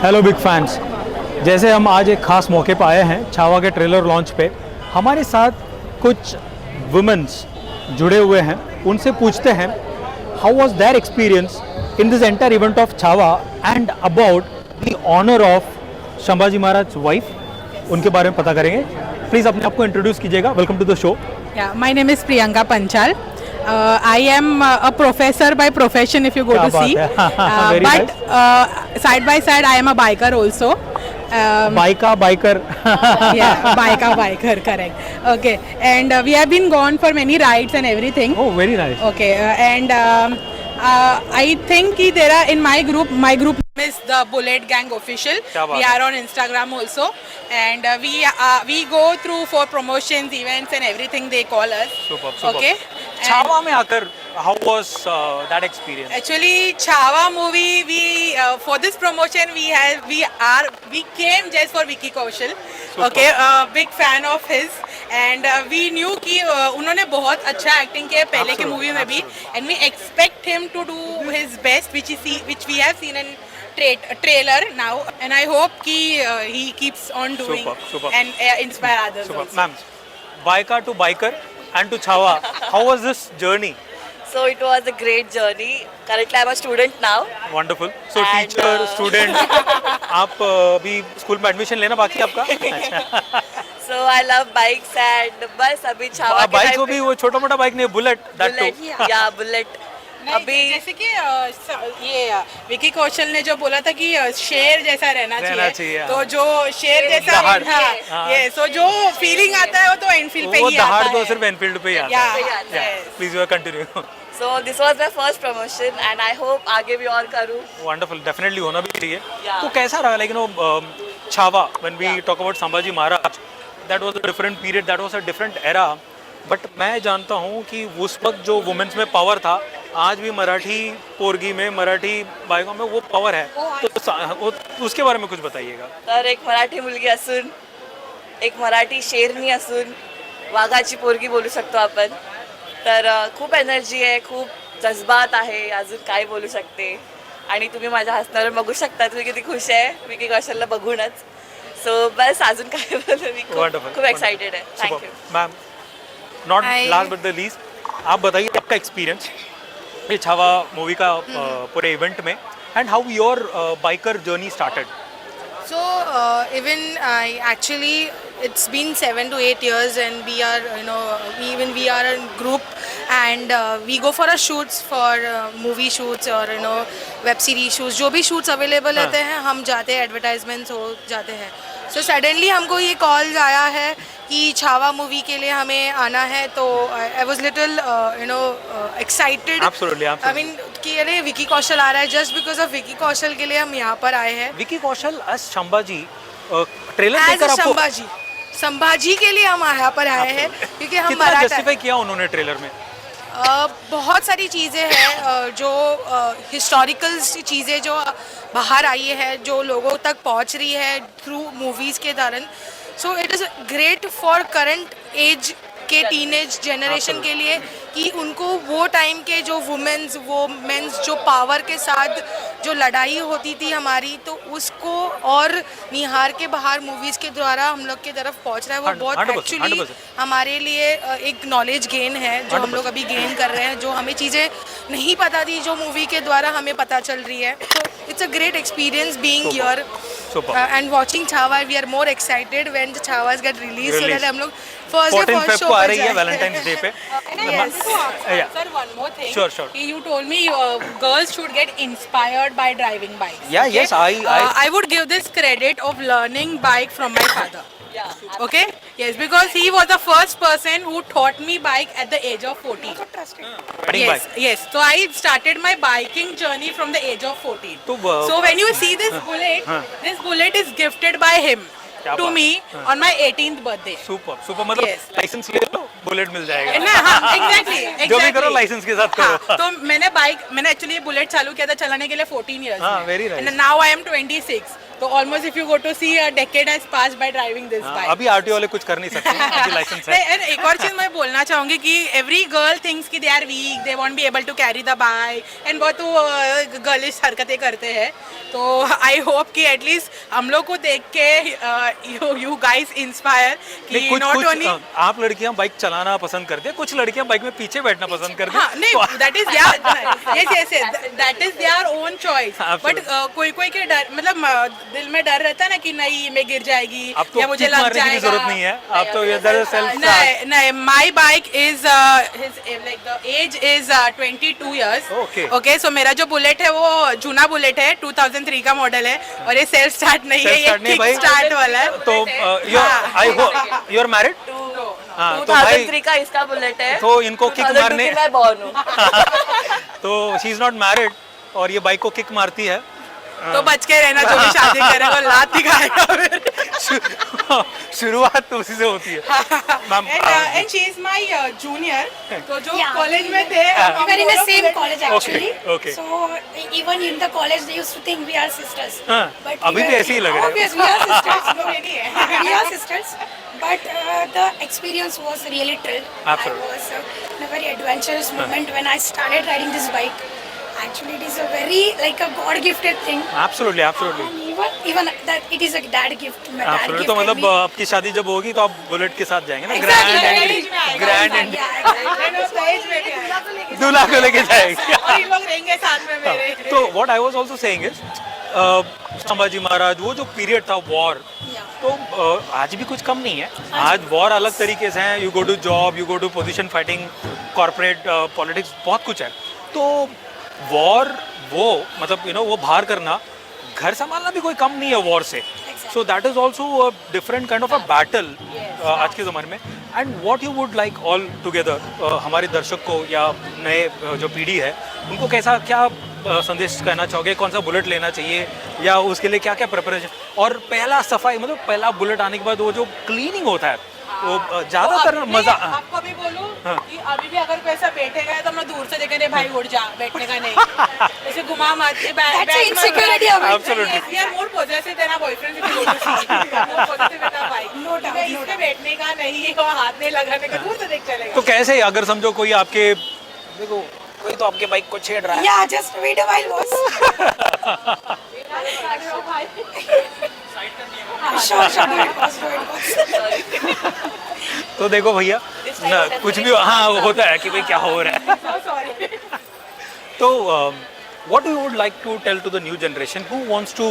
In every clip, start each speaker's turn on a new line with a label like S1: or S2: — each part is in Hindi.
S1: Hello big fans. जैसे हम आज एक ख़ास मौके पर आए हैं छावा के ट्रेलर लॉन्च पे, हमारे साथ कुछ वुमेन्स जुड़े हुए हैं। उनसे पूछते हैं how was their experience in this entire event of Chhaava and about the honour of Sambhaji Maharaj wife. उनके बारे में पता करेंगे। प्लीज़ अपने आप को इंट्रोड्यूस कीजिएगा। Welcome to the show.
S2: Yeah, my name is Priyanka Panchal. I am a professor by profession, if you go
S1: क्या
S2: to
S1: बात
S2: see.
S1: है। Very
S2: But side by side, I am a biker also.
S1: Biker
S2: Yeah, biker, correct. Okay, and we have been gone for many rides and everything.
S1: Oh very nice.
S2: Okay, and I think ki there are in my group name is the Bullet Gang Official.
S1: क्या बात
S2: We
S1: है।
S2: are on Instagram also, and we go through for promotions, events, and everything. They call us.
S1: Super
S2: Okay.
S1: Chhaava में आकर how was that experience?
S2: Actually, Chava movie, we for this promotion we came just for Vicky Kaushal.
S1: Super.
S2: Okay, big fan of his, and we knew कि उन्होंने बहुत अच्छा एक्टिंग किया है पहले के मूवी में भी, and we expect him to do his best, which we have seen in trailer now, and I hope कि he keeps on doing
S1: Super.
S2: and inspire others also.
S1: Ma'am, biker to biker and to Chhaava, how was this journey?
S3: So it was a great journey. Currently I'm a student now.
S1: Wonderful. So
S3: And,
S1: teacher student आप अभी स्कूल में एडमिशन लेना बाकी है आपका? अच्छा।
S3: So I love bikes and बस अभी छावा के
S1: बाइक
S3: time
S1: को भी वो छोटा मोटा बाइक नहीं, bullet that
S3: bullet,
S1: too.
S3: yeah bullet.
S2: नहीं,
S3: अभी
S2: जैसे कि ये विकी कौशल ने जो बोला था कि शेर जैसा रहना चाहिए,
S1: हाँ।
S2: तो जो शेर जैसा
S1: दहाड़।
S2: हाँ,
S1: हाँ।
S2: ये सो जो फीलिंग आता है वो तो एनफील्ड पे
S1: वो
S2: ही आता
S1: दहाड़ तो
S2: है।
S1: सिर्फ एनफील्ड पे ही आता
S2: Yeah,
S1: है।
S2: yes.
S1: Please you continue.
S3: so this was my first promotion and I hope आगे भी और करूँ.
S1: वंडरफुल, डेफिनेटली होना भी चाहिए।
S3: Yeah.
S1: तो कैसा रहा लेकिन Chhaava when we talk about Sambhaji Maharaj, that was a different period, that was a different era, but मैं जानता हूँ कि उस वक्त जो वुमेन्स में पावर था, आज भी मराठी पोरगी में, मराठी बायकों में वो पावर है। तो उसके बारे में कुछ बताइएगा।
S3: तर एक मराठी मुलगी असून, एक मराठी शेरनी असून, वाघाची पोरगी बोलू शकतो आपण. तर खूप एनर्जी आहे, खूप जज्बात आहे, अजून काय बोलू शकते. आणि तुम्ही माझ्या हसण्यावर बघू शकता तुम्ही किती खुश आहे विकी कौशलला बघूनच. सो बस अजून काय बोलू मी खूप एक्साइटेड आहे. Thank you
S1: ma'am, not
S2: I-
S1: last but the least, आप बताइए आपका एक्सपीरियंस ये छावा मूवी का पूरे इवेंट में, and how your biker journey started.
S4: So even actually it's been 7 to 8 years and we are we are a group and we go for a shoots for movie shoots or web series shoots, जो भी shoots available रहते हैं हम जाते हैं, advertisements हो जाते हैं. So suddenly हमको ये calls आया है कि छावा मूवी के लिए हमें आना है, तो I was little excited.
S1: Absolutely.
S4: I mean कि अरे विकी कौशल आ रहा है, just because of Vicky Kaushal के लिए हम यहाँ पर आए हैं.
S1: Vicky Kaushal as Sambhaji, trailer
S4: as
S1: देखकर आपको
S4: संभाजी के लिए हम यहाँ पर आए हैं क्योंकि हम
S1: कितना
S4: मराठा
S1: जस्टिफाई किया उन्होंने ट्रेलर में?
S4: बहुत सारी चीज़ें हैं जो हिस्टोरिकल चीज़ें जो बाहर आई है, जो लोगों तक पहुँच रही है थ्रू मूवीज़ के दौरान. So it is great for current age के टीनेज जनरेशन के लिए कि उनको वो टाइम के जो वुमेन्स वो मेंस जो पावर के साथ जो लड़ाई होती थी हमारी, तो उसको और निहार के बाहर मूवीज़ के द्वारा हम लोग की तरफ पहुंच रहा है. वो बहुत
S1: 100%,
S4: एक्चुअली
S1: 100%.
S4: हमारे लिए एक नॉलेज गेन है जो हम लोग अभी गेन कर रहे हैं, जो हमें चीज़ें नहीं पता थी जो मूवी के द्वारा हमें पता चल रही है. तो it's a great experience being here and watching Chhaava. We are more excited when the Chhaavas get release, so that हम लोग फर्स्ट
S1: 14 फेब
S4: शो
S1: को आ
S4: पर
S1: रही है
S4: जाएं.
S1: वैलेंटाइंस डे पे।
S4: Yes.
S1: Yeah.
S2: Sir, one more thing.
S1: Sure.
S2: You told me girls should get inspired by driving bikes.
S1: Yeah,
S2: okay?
S1: yes, I-
S2: I would give this credit of learning bike from my father.
S3: Yeah.
S2: Okay? Yes, because he was the first person who taught me bike at the age of 14.
S1: Riding
S2: Yes,
S1: bike.
S2: yes. So I started my biking journey from the age of 14.
S1: तो
S2: So when you see this bullet is gifted by him
S1: क्या
S2: to
S1: बात
S2: me on my 18th birthday.
S1: Super मतलब
S2: Yes.
S1: लाइसेंस ले लो, बुलेट मिल जाएगा।
S2: ना, हाँ, exactly.
S1: जो भी करो लाइसेंस के साथ
S2: हाँ,
S1: करो।
S2: तो मैंने एक्चुअली बुलेट चालू किया था चलाने के लिए 14 years
S1: हाँ,
S2: में.
S1: very nice.
S2: And now I am 26. तो almost if you go to see a decade has passed by driving this bike.
S1: अभी आरटीओ वाले कुछ कर नहीं सकते, अभी लाइसेंस है.
S2: नहीं, and एक और चीज मैं बोलना चाहूंगी कि एवरी गर्ल थिंक्स कि they are weak, they won't be able to carry the bike and बहुत वो गर्लिश हरकतें करते हैं. तो आई होप कि एटलीस्ट हम लोग को देख के यू गाइस इंस्पायर
S1: नहीं,
S2: कि
S1: कुछ
S2: नॉट
S1: कुछ
S2: ओनली.
S1: आप लड़कियां बाइक चलाना पसंद करती हैं, कुछ लड़कियां बाइक में पीछे बैठना पसंद करती
S2: हाँ,
S1: हैं.
S2: नहीं, that is their yes, that is their own choice.
S1: Absolutely.
S2: But कोई के डर, मतलब दिल में डर रहता है ना कि नहीं मैं गिर जाएगी
S1: अब तो
S2: या मुझे
S1: किक
S2: लग
S1: मारने की भी
S2: जाएगा.
S1: जरूरत नहीं है, आप तो इधर सेल्फ
S2: नहीं नहीं, my bike is his like the age is 22 years.
S1: Okay.
S2: So मेरा जो बुलेट है वो जूना बुलेट है, 2003 का मॉडल है और ये सेल्फ स्टार्ट नहीं है, ये किक स्टार्ट वाला है.
S1: तो I hope you are married. हाँ, तो भाई
S3: 2003 का इसका बुलेट है,
S1: तो इनको किक
S3: 2002
S1: मारने
S3: की मैं born हूँ.
S1: तो शी इज नॉट मैरिड और ये बाइक को किक मारती है.
S2: तो बच के रहना, जो भी शादी करेगा लात दिखाएगा फिर.
S1: शुरुआत तो उसी से होती है. Ma'am,
S2: And she is my junior. तो जो कॉलेज में थे
S5: We were in the same college actually.
S1: Okay.
S5: So even in the college they used to think we are sisters.
S1: हाँ,
S5: But
S1: अभी
S5: we
S1: भी
S5: were-
S1: ऐसे ही लग रहे हैं.
S5: Obviously we are sisters.
S2: हम लोग ये नहीं है.
S5: We are sisters. But the experience was really thrilled.
S1: Absolutely.
S5: I was in a very adventurous moment when I started riding this bike. Actually, it is a very like a God-gifted thing.
S1: Absolutely, absolutely.
S5: And even that it is a dad gift. My dad
S1: Absolutely.
S5: gifted
S1: तो मतलब
S5: me.
S1: आपकी शादी जब होगी तो आप बुलेट के साथ जाएंगे ना.
S5: Exactly.
S1: ग्रैंड
S2: Dahej में आएगा.
S1: Grand and
S5: Yeah, exactly.
S2: And वो दहेज में भी आएगा.
S1: दूल्हा को लेके जाएगी.
S2: और इन लोग रहेंगे साथ में मेरे.
S1: तो what I was also saying is Sambhaji Maharaj वो जो पीरियड था वॉर, तो आज भी कुछ कम नहीं है. आज वॉर अलग तरीके से है. You go to job, you go to position fighting, corporate politics, बहुत कुछ है. तो वॉर वो मतलब वो बाहर करना, घर संभालना भी कोई कम नहीं है वॉर से. So that is also a different kind of a battle आज के ज़माने में. And what you would like all together हमारे दर्शक को या नए जो पीढ़ी है उनको कैसा क्या संदेश कहना चाहोगे? कौन सा बुलेट लेना चाहिए या उसके लिए क्या क्या प्रिपरेशन? और पहला सफाई मतलब पहला बुलेट आने के बाद वो जो क्लीनिंग होता है वो ज़्यादातर
S2: तो
S1: मज़ा.
S2: आपको भी बोलूं
S1: हाँ.
S2: कि अभी भी अगर कोई ऐसा बैठेगा है तो मैं दूर से देखेंगे भाई उठ जा, बैठने का नहीं. ऐसे घुमा मत के
S5: That's an insecurity of it.
S1: Absolutely.
S2: We are more possessive than our boyfriend if you go to see. More possessive than our wife.
S5: No doubt, no
S2: इसमें बैठने का नहीं है और हाथ नहीं लगाने का, दूर से देख चलेगा.
S1: तो कैसे अगर समझो कोई आपके देखो कोई तो आपके बाइक को छेड़ रहा है.
S5: Yeah, just wait a while, boss. Sure, do it, boss, do it, boss.
S1: तो देखो भैया ना, कुछ भी हाँ वो होता है कि भाई क्या हो रहा है.
S2: So sorry.
S1: तो what you would like to tell to the new generation who wants to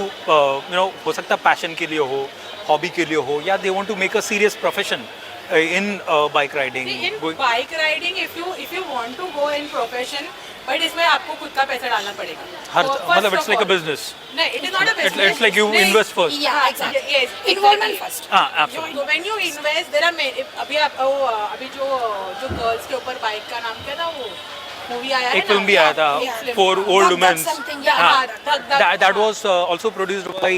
S1: हो सकता है पैशन के लिए हो, हॉबी के लिए हो, या they want to make a serious profession in bike riding.
S2: See, in bike riding, if you want to go in profession, but इसमें आपको खुद का पैसा डालना पड़ेगा.
S1: हर
S2: So, first
S1: मतलब
S2: of
S1: it's like a
S2: all-
S1: business.
S2: नहीं, it is not a business.
S1: It's like you
S2: नहीं,
S1: invest first.
S5: Yeah, exactly.
S2: Yes,
S5: Involvement
S2: exactly.
S5: first.
S1: हाँ, absolutely.
S2: So when you invest, there are many. अभी आप अभी जो गर्ल्स के ऊपर बाइक का नाम क्या था वो मूवी आया है
S1: एक फिल्म भी आया था for old
S5: That's
S1: women.
S5: something,
S2: Yeah,
S5: yeah.
S1: That was also produced by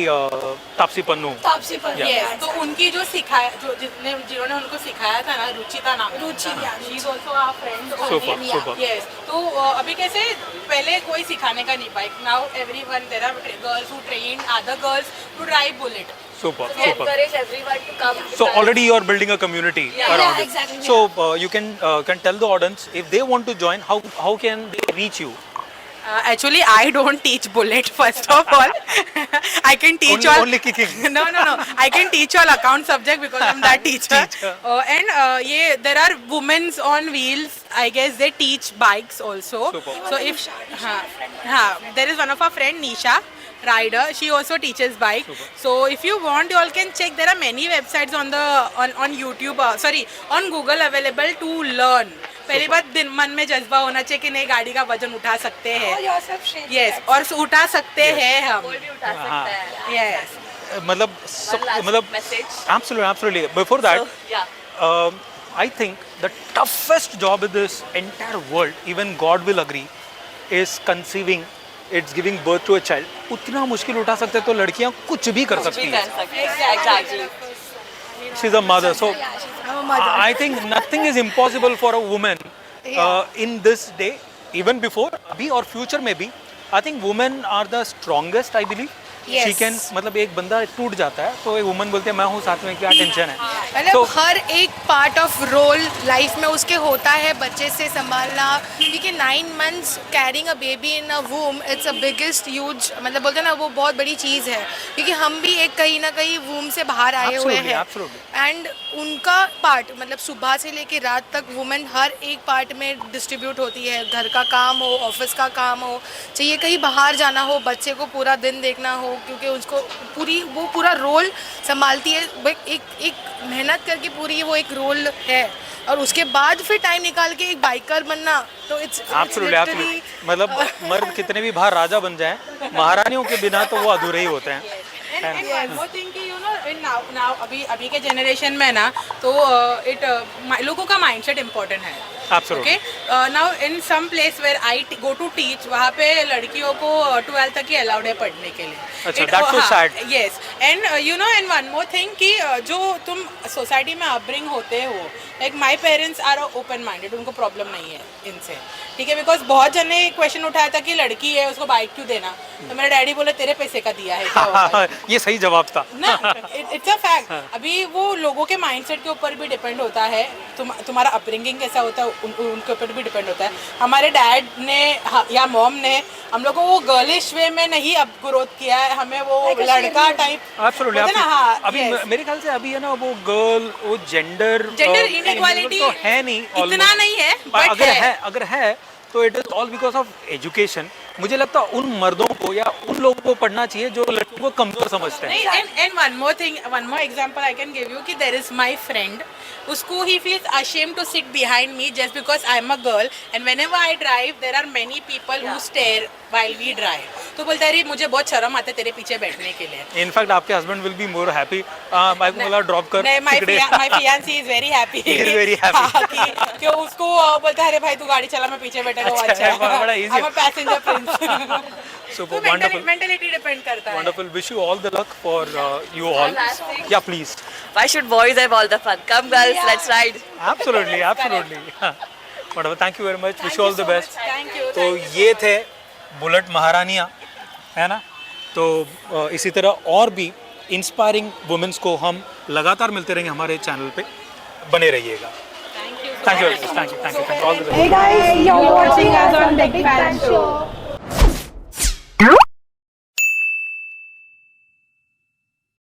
S1: Taapsee Pannu.
S5: Taapsee Pannu,
S1: Yeah.
S5: yeah,
S2: तो उनकी जो सिखाया जिन्होंने उनको सिखाया था ना, रुचिता नाम.
S5: रुचि, yeah,
S2: She is also our friend.
S1: Super,
S5: Yeah.
S1: super.
S2: Yes. तो अभी कैसे पहले कोई सिखाने का नहीं bike. Now everyone, there are girls who train other girls to drive bullet.
S1: Super,
S3: We
S1: super.
S3: encourage everyone to come.
S1: So already you are building a community
S3: Yeah,
S1: around it.
S5: exactly,
S1: So you can tell the audience if they want to join, how can they reach you?
S2: Actually, I don't teach bullet. First of all, I can teach
S1: Only kicking.
S2: No. I can teach all account subject because I'm that teacher. And there are women's on wheels. I guess they teach bikes also.
S1: Super.
S2: So if there is one of our friend Nisha rider. She also teaches bike. So if you want, you all can check. There are many websites on YouTube. On Google available to learn. पहली बात दिन मन में जज्बा होना चाहिए कि नहीं गाड़ी का वजन उठा सकते हैं.
S5: All yourself shape.
S2: यस और उठा सकते हैं हम.
S3: कोई भी उठा सकता है.
S2: यस
S1: मतलब
S3: One last
S1: मतलब
S3: message.
S1: absolutely. Before that,
S3: So, yeah.
S1: I think the toughest job in this entire world, even God will agree, is conceiving. It's giving birth to a child. उतना मुश्किल उठा सकते हैं तो लड़कियां कुछ भी कर
S3: कुछ
S1: सकती
S3: भी
S1: हैं.
S3: कर सकते हैं. Exactly.
S1: She's a mother, so
S5: I'm a mother.
S1: I think nothing is impossible for a woman in this day, even before, abhi or future maybe. I think women are the strongest, I believe. She can, मतलब एक बंदा टूट जाता है तो एक वुमन बोलती है मैं हूँ साथ में, क्या टेंशन है।
S4: मतलब
S1: तो
S4: हर एक पार्ट ऑफ रोल लाइफ में उसके होता है, बच्चे से संभालना, क्योंकि 9 months carrying a baby in a womb, it's a biggest huge, मतलब बोलते हैं ना वो बहुत बड़ी चीज़ है, क्योंकि हम भी एक कहीं ना कहीं वूम से बाहर आए हुए
S1: Absolutely,
S4: हैं।
S1: absolutely.
S4: एंड उनका पार्ट मतलब सुबह से लेके रात तक वुमेन हर एक पार्ट में डिस्ट्रीब्यूट होती है, घर का काम हो, ऑफिस का काम हो, चाहिए कहीं बाहर जाना हो, बच्चे को पूरा दिन देखना हो, क्योंकि उसको पूरा रोल संभालती है, एक मेहनत करके पूरी वो एक रोल है, और उसके बाद फिर टाइम निकाल के एक बाइकर बनना, तो इट्स
S1: एब्सोल्युटली, मतलब मर्द कितने भी बाहर राजा बन जाएं, महारानियों के बिना तो वो अधूरे ही होते हैं।
S2: And one more thing कि you know in now अभी के जनरेशन में ना तो लोगों का माइंडसेट इम्पोर्टेंट है।
S1: Absolutely.
S2: Okay, now in some place where I go to teach, वहाँ पे लड़कियों को 12th तक ही अलाउड है पढ़ने के लिए।
S1: अच्छा, that's so sad.
S2: Yes, and you know and one more thing कि जो तुम सोसाइटी में अपब्रिंग होते हो, like my parents are open minded, उनको प्रॉब्लम नहीं है इनसे, ठीक है, बिकॉज बहुत जन ने क्वेश्चन उठाया था कि लड़की है उसको बाइक क्यों देना, तो मेरे डैडी बोले तेरे पैसे का दिया है क्या होगा?
S1: ये सही जवाब था
S2: ना, इट्स अ फैक्ट। अभी वो लोगों के माइंडसेट के ऊपर भी डिपेंड होता है, तुम्हारा अपब्रिंगिंग कैसा होता है उनके ऊपर भी डिपेंड होता है। हमारे डैड ने या मॉम ने हम लोग को वो गर्लिश वे में नहीं अब ग्रोथ किया है, हमें वो लड़का टाइप
S1: अभी मेरे ख्याल से अभी है ना वो गर्ल, वो जेंडर
S2: इनइक्वालिटी
S1: तो है नहीं,
S2: इतना नहीं है, बट
S1: अगर है तो it is all because of education. मुझे लगता है उन मर्दों को या उन लोगों को पढ़ना चाहिए जो लड़कियों को कमजोर समझते हैं।
S2: and one more thing, one more example I can give you कि there is my friend, उसको he feels ashamed to sit behind me just because I am a girl, and whenever I drive there are many people who stare while we drive, तो बोलता है मुझे बहुत शर्म आता है तेरे पीछे बैठने के लिए।
S1: इनफैक्ट आपके husband will be more happy, bike बोला ड्रॉप कर।
S2: नहीं, my fiancé is very happy,
S1: very happy
S2: कि उसको बोलता है अरे भाई तू गाड़ी चला मैं पीछे बैठा हूँ, अच्छा
S1: बड़ा easy है।
S2: I'm a passenger prince।
S1: Super,
S2: तो
S1: wonderful.
S2: मेंटालिटी डिपेंड करता है।
S1: Wonderful. Wish you all the luck for you all. Yeah, please.
S3: Why should boys have all the fun? Come girls, let's ride.
S1: Absolutely, absolutely. Wonderful. Thank you very much. Wish you all the best.
S2: Thank you.
S1: तो ये थे बुलेट महारानियाँ, है ना। तो इसी तरह और भी इंस्पायरिंग वुमेन्स को हम लगातार मिलते रहेंगे हमारे चैनल पे, बने रहिएगा। Thank you. All the best.
S6: Hey guys, you're watching us on Big Fan Show.